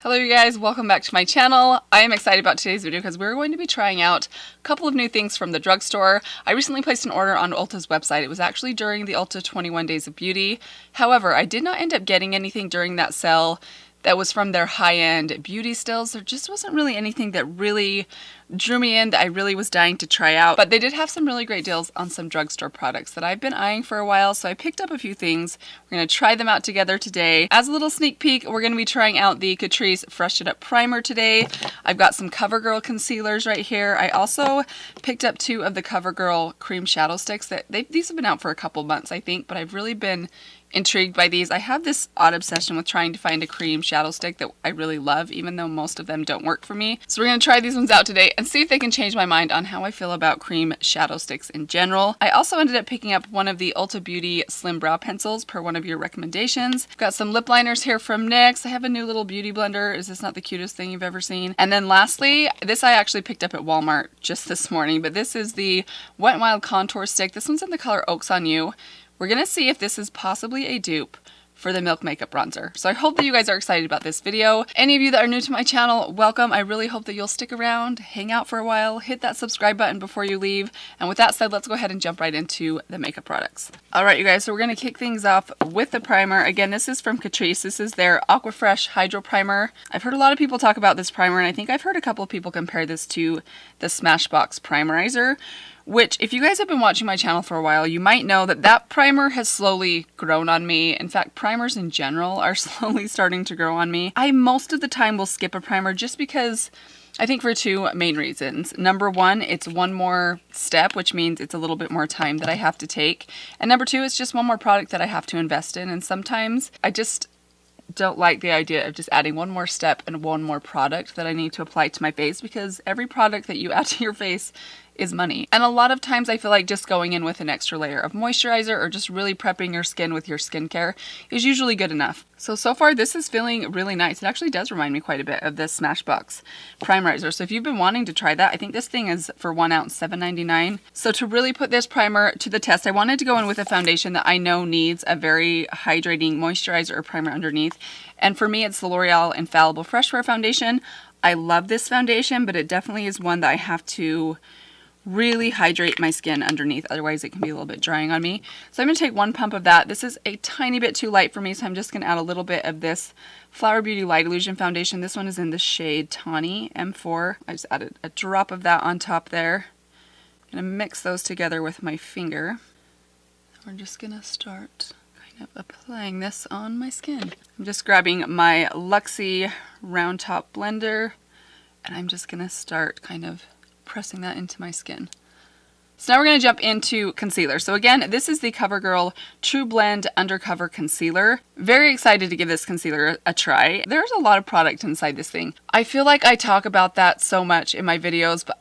Hello you guys, welcome back to my channel. I am excited about today's video because we're going to be trying out a couple of new things from the drugstore. I recently placed an order on Ulta's website. It was actually during the Ulta 21 Days of Beauty. However, I did not end up getting anything during that sale that was from their high-end beauty stills. There just wasn't really anything that really drew me in that I really was dying to try out. But they did have some really great deals on some drugstore products that I've been eyeing for a while, so I picked up a few things. We're going to try them out together today. As a little sneak peek, we're going to be trying out the Catrice Fresh It Up primer today. I've got some Covergirl concealers right here. I also picked up two of the Covergirl cream shadow sticks. These have been out for a couple months, I think, but I've really been intrigued by these. I have this odd obsession with trying to find a cream shadow stick that I really love, even though most of them don't work for me. So we're going to try these ones out today and see if they can change my mind on how I feel about cream shadow sticks in general. I also ended up picking up one of the Ulta Beauty Slim Brow Pencils per one of your recommendations. I've got some lip liners here from NYX. I have a new little beauty blender. Is this not the cutest thing you've ever seen? And then lastly, this I actually picked up at Walmart just this morning, but this is the Wet n Wild Contour Stick. This one's in the color Oaks on You. We're going to see if this is possibly a dupe for the Milk Makeup Bronzer. So I hope that you guys are excited about this video. Any of you that are new to my channel, welcome. I really hope that you'll stick around, hang out for a while, hit that subscribe button before you leave. And with that said, let's go ahead and jump right into the makeup products. Alright you guys, so we're going to kick things off with the primer. Again, this is from Catrice. This is their Aqua Fresh Hydro Primer. I've heard a lot of people talk about this primer, and I think I've heard a couple of people compare this to the Smashbox Primerizer, which, if you guys have been watching my channel for a while, you might know that that primer has slowly grown on me. In fact, primers in general are slowly starting to grow on me. I most of the time will skip a primer just because I think for two main reasons. Number one, it's one more step, which means it's a little bit more time that I have to take. And number two, it's just one more product that I have to invest in. And sometimes I just don't like the idea of just adding one more step and one more product that I need to apply to my face, because every product that you add to your face is money. And a lot of times I feel like just going in with an extra layer of moisturizer or just really prepping your skin with your skincare is usually good enough. So far this is feeling really nice. It actually does remind me quite a bit of this Smashbox Primerizer. So if you've been wanting to try that, I think this thing is for 1 ounce, $7.99. So to really put this primer to the test, I wanted to go in with a foundation that I know needs a very hydrating moisturizer or primer underneath. And for me, it's the L'Oreal Infallible Fresh Wear Foundation. I love this foundation, but it definitely is one that I have to really hydrate my skin underneath, otherwise it can be a little bit drying on me. So I'm going to take one pump of that. This is a tiny bit too light for me, so I'm just going to add a little bit of this Flower Beauty Light Illusion foundation. This one is in the shade Tawny M4. I just added a drop of that on top there. I'm going to mix those together with my finger. We're just going to start kind of applying this on my skin. I'm just grabbing my Luxie Round Top Blender, and I'm just going to start kind of pressing that into my skin. So now we're going to jump into concealer. So again, this is the Covergirl True Blend Undercover Concealer. Very excited to give this concealer a try. There's a lot of product inside this thing. I feel like I talk about that so much in my videos, but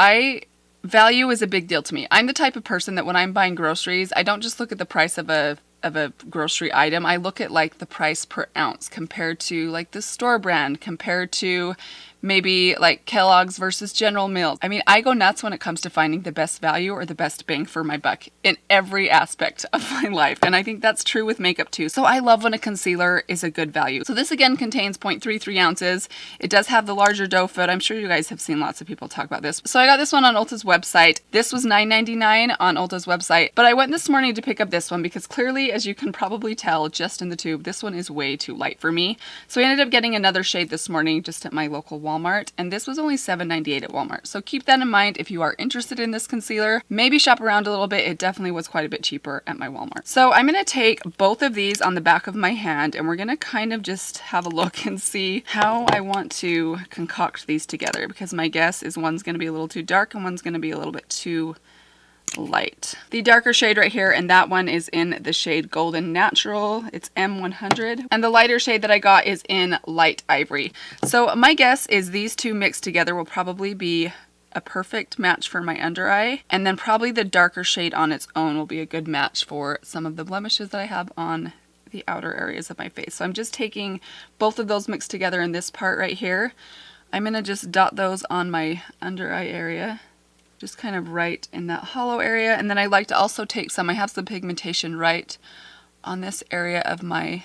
value is a big deal to me. I'm the type of person that when I'm buying groceries, I don't just look at the price of a grocery item. I look at like the price per ounce compared to like the store brand, compared to maybe like Kellogg's versus General Mills. I mean, I go nuts when it comes to finding the best value or the best bang for my buck in every aspect of my life. And I think that's true with makeup too. So I love when a concealer is a good value. So this again contains 0.33 ounces. It does have the larger doe foot. I'm sure you guys have seen lots of people talk about this. So I got this one on Ulta's website. This was $9.99 on Ulta's website, but I went this morning to pick up this one because clearly, as you can probably tell just in the tube, this one is way too light for me. So I ended up getting another shade this morning just at my local Walmart, and this was only $7.98 at Walmart. So keep that in mind if you are interested in this concealer. Maybe shop around a little bit. It definitely was quite a bit cheaper at my Walmart. So I'm going to take both of these on the back of my hand, and we're going to kind of just have a look and see how I want to concoct these together, because my guess is one's going to be a little too dark and one's going to be a little bit too light. The darker shade right here, and that one is in the shade Golden Natural. It's M100. And the lighter shade that I got is in Light Ivory. So my guess is these two mixed together will probably be a perfect match for my under eye. And then probably the darker shade on its own will be a good match for some of the blemishes that I have on the outer areas of my face. So I'm just taking both of those mixed together in this part right here. I'm going to just dot those on my under eye area, just kind of right in that hollow area. And then I like to also take some, I have some pigmentation right on this area of my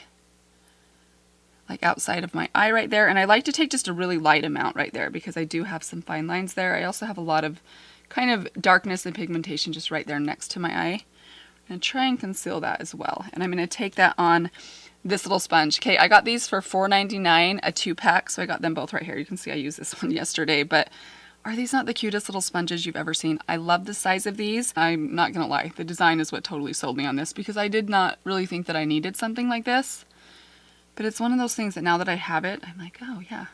like outside of my eye right there. And I like to take just a really light amount right there because I do have some fine lines there. I also have a lot of kind of darkness and pigmentation just right there next to my eye. I'm going to try and conceal that as well. And I'm going to take that on this little sponge. Okay, I got these for $4.99, a 2-pack, so I got them both right here. You can see I used this one yesterday, but are these not the cutest little sponges you've ever seen? I love the size of these. I'm not going to lie, the design is what totally sold me on this because I did not really think that I needed something like this. But it's one of those things that now that I have it, I'm like, oh yeah,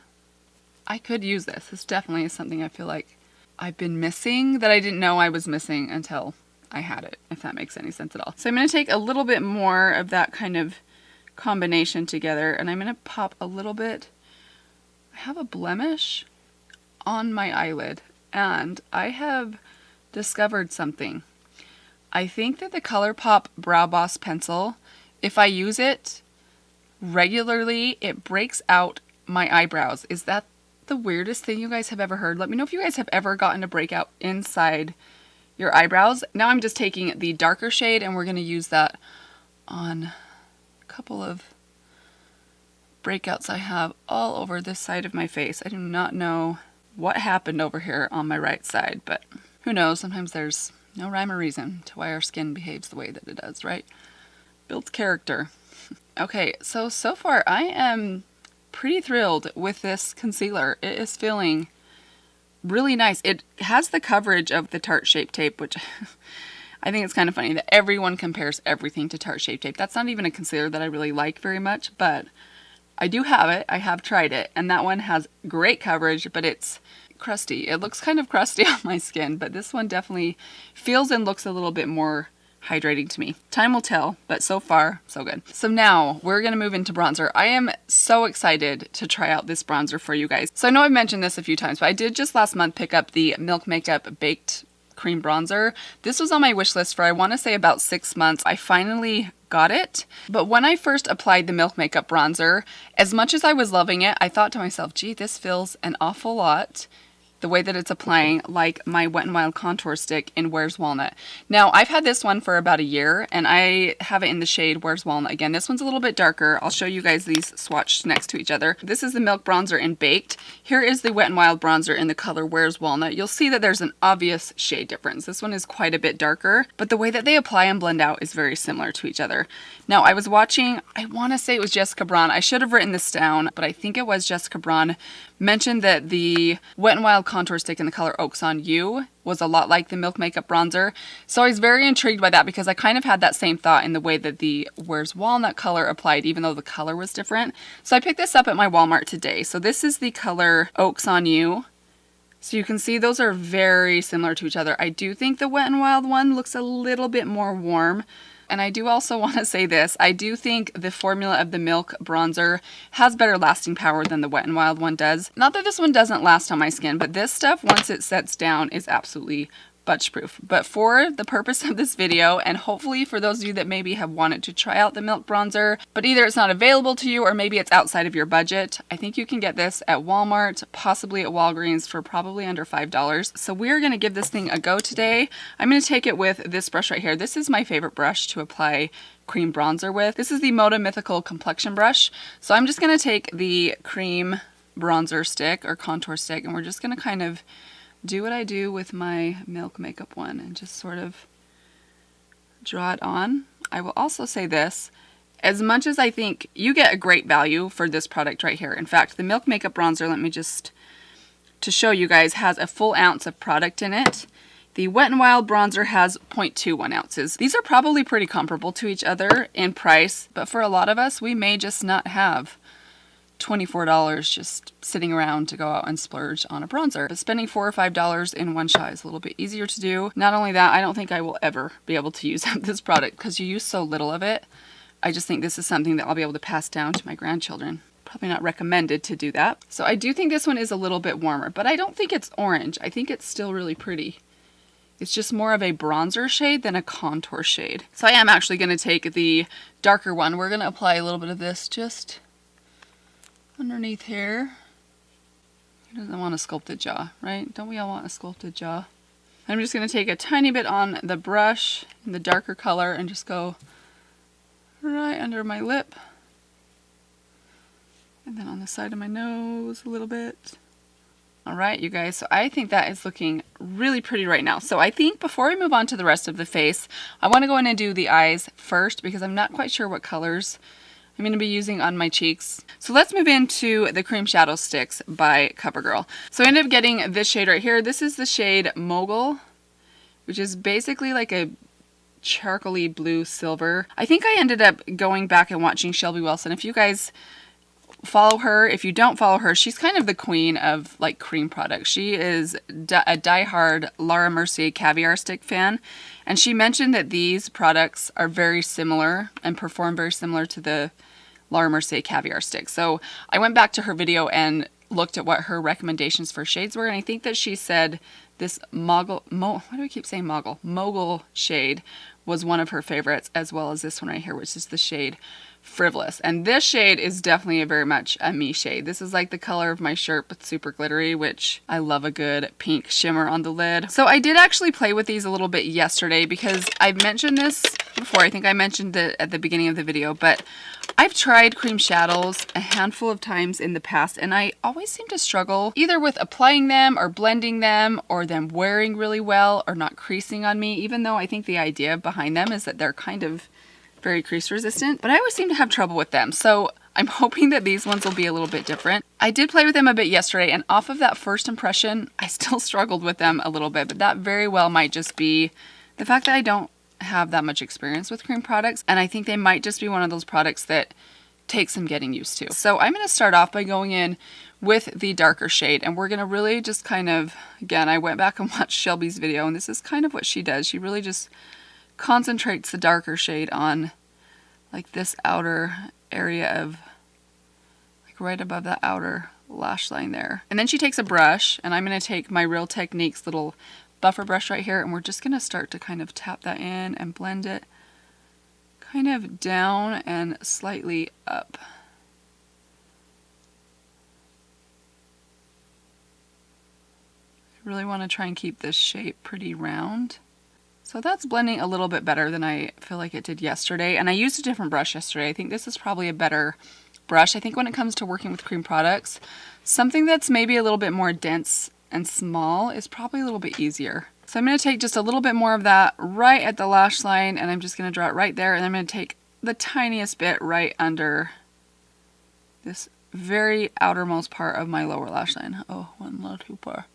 I could use this. This definitely is something I feel like I've been missing that I didn't know I was missing until I had it, if that makes any sense at all. So I'm going to take a little bit more of that kind of combination together, and I'm going to pop a little bit. I have a blemish on my eyelid, and I have discovered something. I think that the ColourPop Brow Boss pencil, if I use it regularly, it breaks out my eyebrows. Is that the weirdest thing you guys have ever heard? Let me know if you guys have ever gotten a breakout inside your eyebrows. Now I'm just taking the darker shade and we're going to use that on a couple of breakouts I have all over this side of my face. I do not know what happened over here on my right side, but who knows? Sometimes there's no rhyme or reason to why our skin behaves the way that it does, right? Builds character. Okay, so far I am pretty thrilled with this concealer. It is feeling really nice. It has the coverage of the Tarte Shape Tape, which I think it's kind of funny that everyone compares everything to Tarte Shape Tape. That's not even a concealer that I really like very much, but I do have it. I have tried it, and that one has great coverage, but it's crusty. It looks kind of crusty on my skin, but this one definitely feels and looks a little bit more hydrating to me. Time will tell, but so far, so good. So now we're going to move into bronzer. I am so excited to try out this bronzer for you guys. So I know I've mentioned this a few times, but I did just last month pick up the Milk Makeup Baked Cream Bronzer. This was on my wish list for, I want to say, about 6 months. I finally got it. But when I first applied the Milk Makeup Bronzer, as much as I was loving it, I thought to myself, gee, this feels an awful lot, the way that it's applying, like my Wet n Wild contour stick in Where's Walnut. Now, I've had this one for about a year, and I have it in the shade Where's Walnut. Again, this one's a little bit darker. I'll show you guys these swatched next to each other. This is the Milk Bronzer in Baked. Here is the Wet n Wild Bronzer in the color Where's Walnut. You'll see that there's an obvious shade difference. This one is quite a bit darker, but the way that they apply and blend out is very similar to each other. Now, I was watching, I want to say it was Jessica Braun. I should have written this down, but I think it was Jessica Braun mentioned that the Wet n Wild contour stick in the color Oaks on You was a lot like the Milk Makeup Bronzer. So I was very intrigued by that because I kind of had that same thought in the way that the Where's Walnut color applied, even though the color was different. So I picked this up at my Walmart today. So this is the color Oaks on You. So you can see those are very similar to each other. I do think the Wet n Wild one looks a little bit more warm. And I do also want to say this, I do think the formula of the Milk Bronzer has better lasting power than the Wet n Wild one does. Not that this one doesn't last on my skin, but this stuff, once it sets down, is absolutely budge proof. But for the purpose of this video, and hopefully for those of you that maybe have wanted to try out the Milk Bronzer, but either it's not available to you or maybe it's outside of your budget, I think you can get this at Walmart, possibly at Walgreens for probably under $5. So we're going to give this thing a go today. I'm going to take it with this brush right here. This is my favorite brush to apply cream bronzer with. This is the Moda Mythical Complexion Brush. So I'm just going to take the cream bronzer stick or contour stick, and we're just going to kind of do what I do with my Milk Makeup one and just sort of draw it on. I will also say this, as much as I think you get a great value for this product right here. In fact, the Milk Makeup Bronzer, let me just, to show you guys, has a full ounce of product in it. The Wet n Wild Bronzer has 0.21 ounces. These are probably pretty comparable to each other in price, but for a lot of us, we may just not have $24 just sitting around to go out and splurge on a bronzer. But spending $4 or $5 in one shot is a little bit easier to do. Not only that, I don't think I will ever be able to use this product because you use so little of it. I just think this is something that I'll be able to pass down to my grandchildren. Probably not recommended to do that. So I do think this one is a little bit warmer, but I don't think it's orange. I think it's still really pretty. It's just more of a bronzer shade than a contour shade. So I am actually going to take the darker one. We're going to apply a little bit of this just underneath here. Who doesn't want a sculpted jaw, right? Don't we all want a sculpted jaw? I'm just going to take a tiny bit on the brush in the darker color and just go right under my lip. And then on the side of my nose a little bit. All right, you guys, so I think that is looking really pretty right now. So I think before I move on to the rest of the face, I want to go in and do the eyes first because I'm not quite sure what colors I'm going to be using on my cheeks. So let's move into the Cream Shadow Sticks by Covergirl. So I ended up getting this shade right here. This is the shade Mogul, which is basically like a charcoaly blue silver. I think I ended up going back and watching Shelby Wilson. If you guys follow her, if you don't follow her, she's kind of the queen of like cream products. She is a diehard Laura Mercier caviar stick fan, and she mentioned that these products are very similar and perform very similar to the Laura Mercier caviar stick. So I went back to her video and looked at what her recommendations for shades were, and I think that she said this Mogul shade was one of her favorites, as well as this one right here, which is the shade Frivolous. And this shade is definitely very much a me shade. This is like the color of my shirt, but super glittery, which I love a good pink shimmer on the lid. So I did actually play with these a little bit yesterday because I've mentioned this before. I think I mentioned it at the beginning of the video, but I've tried cream shadows a handful of times in the past, and I always seem to struggle either with applying them or blending them or them wearing really well or not creasing on me, even though I think the idea behind them is that they're kind of very crease resistant, but I always seem to have trouble with them. So I'm hoping that these ones will be a little bit different. I did play with them a bit yesterday, and off of that first impression, I still struggled with them a little bit, but that very well might just be the fact that I don't have that much experience with cream products, and I think they might just be one of those products that takes some getting used to. So I'm going to start off by going in with the darker shade, and we're going to really just kind of, again, I went back and watched Shelby's video, and this is kind of what she does. She really just concentrates the darker shade on like this outer area of like right above that outer lash line there. And then she takes a brush, and I'm going to take my Real Techniques little buffer brush right here, and we're just going to start to kind of tap that in and blend it kind of down and slightly up. I really want to try and keep this shape pretty round. So that's blending a little bit better than I feel like it did yesterday. And I used a different brush yesterday. I think this is probably a better brush. I think when it comes to working with cream products, something that's maybe a little bit more dense and small is probably a little bit easier. So I'm going to take just a little bit more of that right at the lash line, and I'm just going to draw it right there. And I'm going to take the tiniest bit right under this very outermost part of my lower lash line. Oh, one little too far.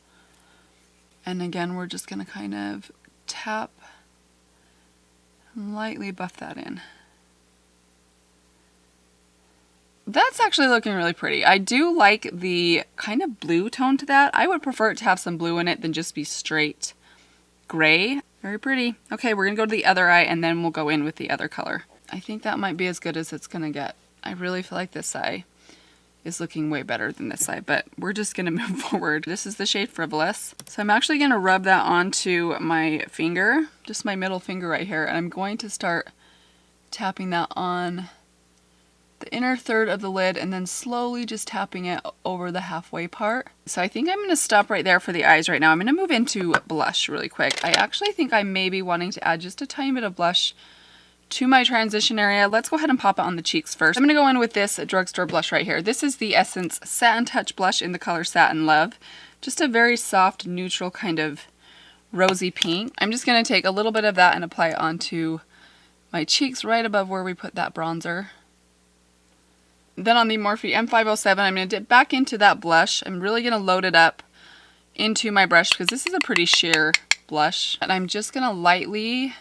And again, we're just going to kind of tap and lightly buff that in. That's actually looking really pretty. I do like the kind of blue tone to that. I would prefer it to have some blue in it than just be straight gray. Very pretty. Okay, we're gonna go to the other eye, and then we'll go in with the other color. I think that might be as good as it's gonna get. I really feel like this eye is looking way better than this side, but we're just gonna move forward. This is the shade Frivolous. So I'm actually gonna rub that onto my finger, just my middle finger right here, and I'm going to start tapping that on the inner third of the lid, and then slowly just tapping it over the halfway part. So I think I'm gonna stop right there for the eyes right now. I'm gonna move into blush really quick. I actually think I may be wanting to add just a tiny bit of blush to my transition area. Let's go ahead and pop it on the cheeks first. I'm going to go in with this Drugstore blush right here. This is the Essence Satin Touch blush in the color Satin Love. Just a very soft, neutral kind of rosy pink. I'm just going to take a little bit of that and apply it onto my cheeks right above where we put that bronzer. Then on the Morphe M507, I'm going to dip back into that blush. I'm really going to load it up into my brush because this is a pretty sheer blush. And I'm just going to lightly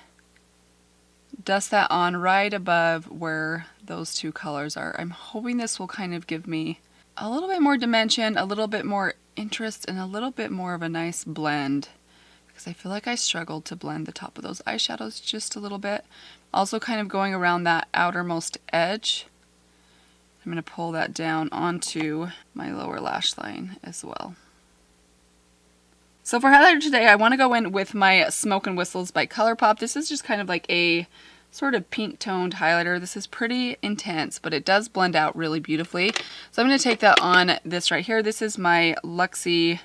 dust that on right above where those two colors are. I'm hoping this will kind of give me a little bit more dimension, a little bit more interest, and a little bit more of a nice blend, because I feel like I struggled to blend the top of those eyeshadows just a little bit. Also kind of going around that outermost edge. I'm going to pull that down onto my lower lash line as well. So for highlighter today, I want to go in with my Smoke and Whistles by ColourPop. This is just kind of like a sort of pink toned highlighter. This is pretty intense, but it does blend out really beautifully. So I'm going to take that on this right here. This is my Luxie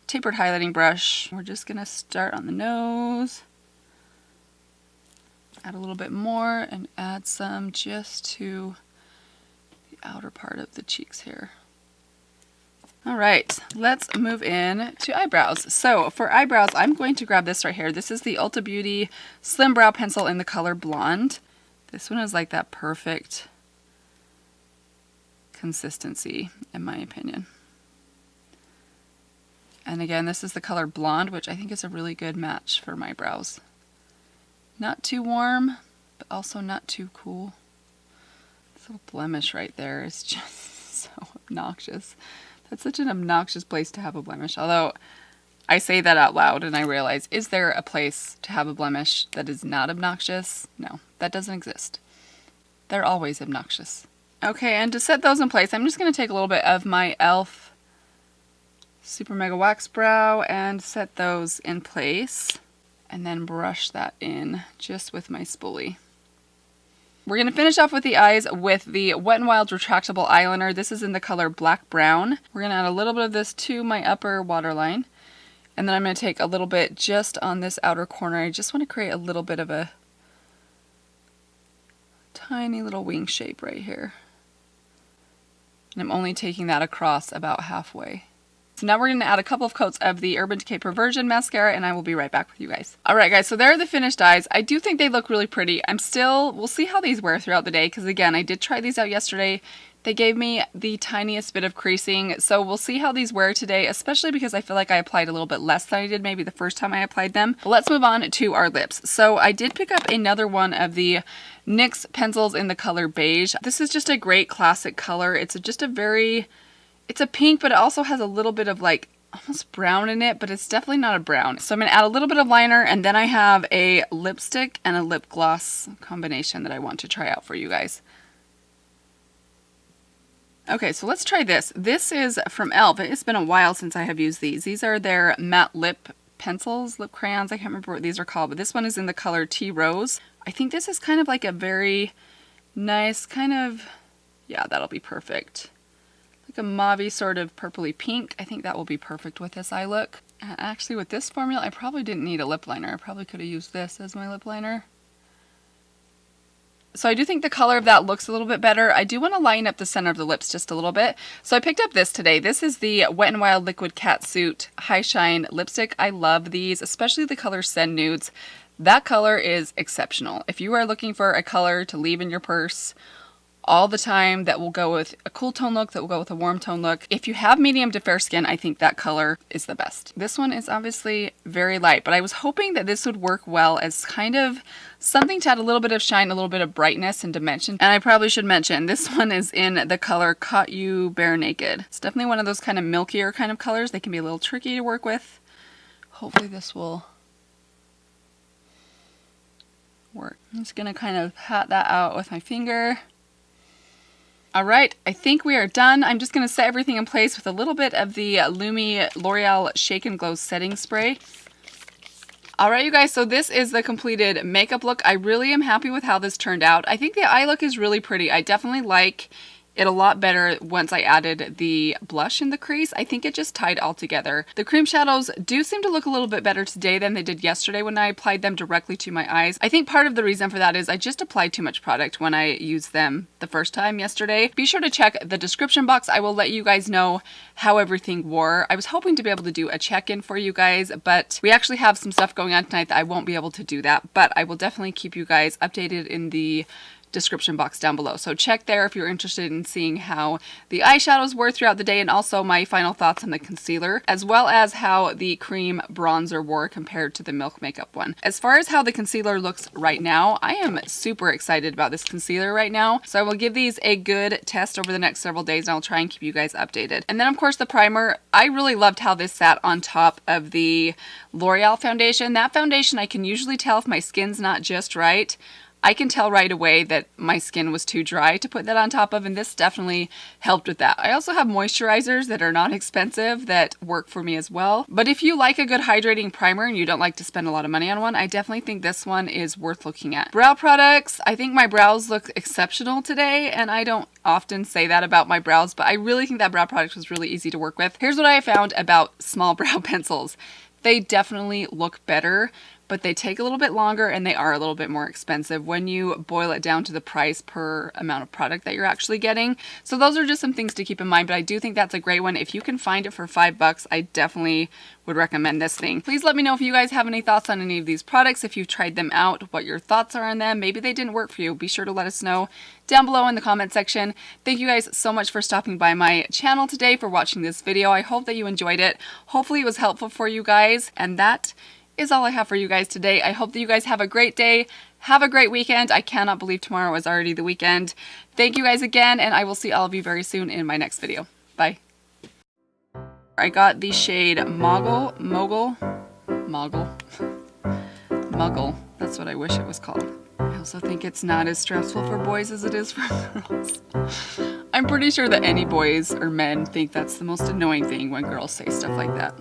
tapered highlighting brush. We're just going to start on the nose, add a little bit more, and add some just to the outer part of the cheeks here. All right, let's move in to eyebrows. So for eyebrows, I'm going to grab this right here. This is the Ulta Beauty Slim Brow Pencil in the color Blonde. This one is like that perfect consistency, in my opinion. And again, this is the color Blonde, which I think is a really good match for my brows. Not too warm, but also not too cool. This little blemish right there is just so obnoxious. That's such an obnoxious place to have a blemish. Although I say that out loud and I realize, is there a place to have a blemish that is not obnoxious? No, that doesn't exist. They're always obnoxious. Okay, and to set those in place, I'm just going to take a little bit of my e.l.f. Super Mega Wax Brow and set those in place. And then brush that in just with my spoolie. We're going to finish off with the eyes with the Wet n Wild retractable eyeliner. This is in the color Black Brown. We're going to add a little bit of this to my upper waterline. And then I'm going to take a little bit just on this outer corner. I just want to create a little bit of a tiny little wing shape right here. And I'm only taking that across about halfway. So now we're going to add a couple of coats of the Urban Decay Perversion mascara, and I will be right back with you guys. Alright guys, so there are the finished eyes. I do think they look really pretty. We'll see how these wear throughout the day, because again, I did try these out yesterday. They gave me the tiniest bit of creasing, so we'll see how these wear today, especially because I feel like I applied a little bit less than I did maybe the first time I applied them. But let's move on to our lips. So I did pick up another one of the NYX pencils in the color Beige. This is just a great classic color. It's a pink, but it also has a little bit of like almost brown in it, but it's definitely not a brown. So I'm going to add a little bit of liner, and then I have a lipstick and a lip gloss combination that I want to try out for you guys. Okay, so let's try this. This is from e.l.f. It's been a while since I have used these. These are their matte lip pencils, lip crayons. I can't remember what these are called, but this one is in the color Tea Rose. I think this is kind of like a very nice kind of, yeah, that'll be perfect. Like a mauve-y sort of purpley pink. I think that will be perfect with this eye look. And actually with this formula, I probably didn't need a lip liner. I probably could have used this as my lip liner. So I do think the color of that looks a little bit better. I do want to line up the center of the lips just a little bit. So I picked up this today. This is the Wet n Wild Liquid Catsuit High Shine Lipstick. I love these, especially the color Send Nudes. That color is exceptional. If you are looking for a color to leave in your purse all the time that will go with a cool tone look, that will go with a warm tone look. If you have medium to fair skin, I think that color is the best. This one is obviously very light, but I was hoping that this would work well as kind of something to add a little bit of shine, a little bit of brightness and dimension. And I probably should mention, this one is in the color Caught You Bare Naked. It's definitely one of those kind of milkier kind of colors. They can be a little tricky to work with. Hopefully this will work. I'm just gonna kind of pat that out with my finger. Alright, I think we are done. I'm just going to set everything in place with a little bit of the Lumi L'Oreal Shake and Glow Setting Spray. Alright you guys, so this is the completed makeup look. I really am happy with how this turned out. I think the eye look is really pretty. I definitely like it a lot better once I added the blush in the crease. I think it just tied all together. The cream shadows do seem to look a little bit better today than they did yesterday when I applied them directly to my eyes. I think part of the reason for that is I just applied too much product when I used them the first time yesterday. Be sure to check the description box. I will let you guys know how everything wore. I was hoping to be able to do a check-in for you guys, but we actually have some stuff going on tonight that I won't be able to do that, but I will definitely keep you guys updated in the description box down below. So check there if you're interested in seeing how the eyeshadows were throughout the day, and also my final thoughts on the concealer, as well as how the cream bronzer wore compared to the Milk Makeup one. As far as how the concealer looks right now, I am super excited about this concealer right now. So I will give these a good test over the next several days, and I'll try and keep you guys updated. And then of course the primer, I really loved how this sat on top of the L'Oreal foundation. That foundation, I can usually tell if my skin's not just right. I can tell right away that my skin was too dry to put that on top of, and this definitely helped with that. I also have moisturizers that are not expensive that work for me as well. But if you like a good hydrating primer and you don't like to spend a lot of money on one, I definitely think this one is worth looking at. Brow products, I think my brows look exceptional today, and I don't often say that about my brows, but I really think that brow product was really easy to work with. Here's what I found about small brow pencils. They definitely look better but they take a little bit longer and they are a little bit more expensive when you boil it down to the price per amount of product that you're actually getting. So those are just some things to keep in mind, but I do think that's a great one. If you can find it for $5, I definitely would recommend this thing. Please let me know if you guys have any thoughts on any of these products, if you've tried them out, what your thoughts are on them. Maybe they didn't work for you. Be sure to let us know down below in the comment section. Thank you guys so much for stopping by my channel today, for watching this video. I hope that you enjoyed it. Hopefully it was helpful for you guys, and that is all I have for you guys today. I hope that you guys have a great day. Have a great weekend. I cannot believe tomorrow is already the weekend. Thank you guys again, and I will see all of you very soon in my next video. Bye. I got the shade Moggle. That's what I wish it was called. I also think it's not as stressful for boys as it is for girls. I'm pretty sure that any boys or men think that's the most annoying thing when girls say stuff like that.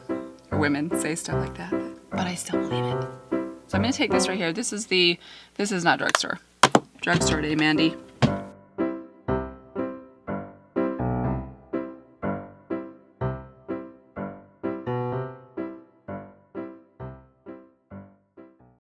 Or women say stuff like that. But I still believe it. So I'm going to take this right here. This is not Drugstore. Drugstore Day, Mandy.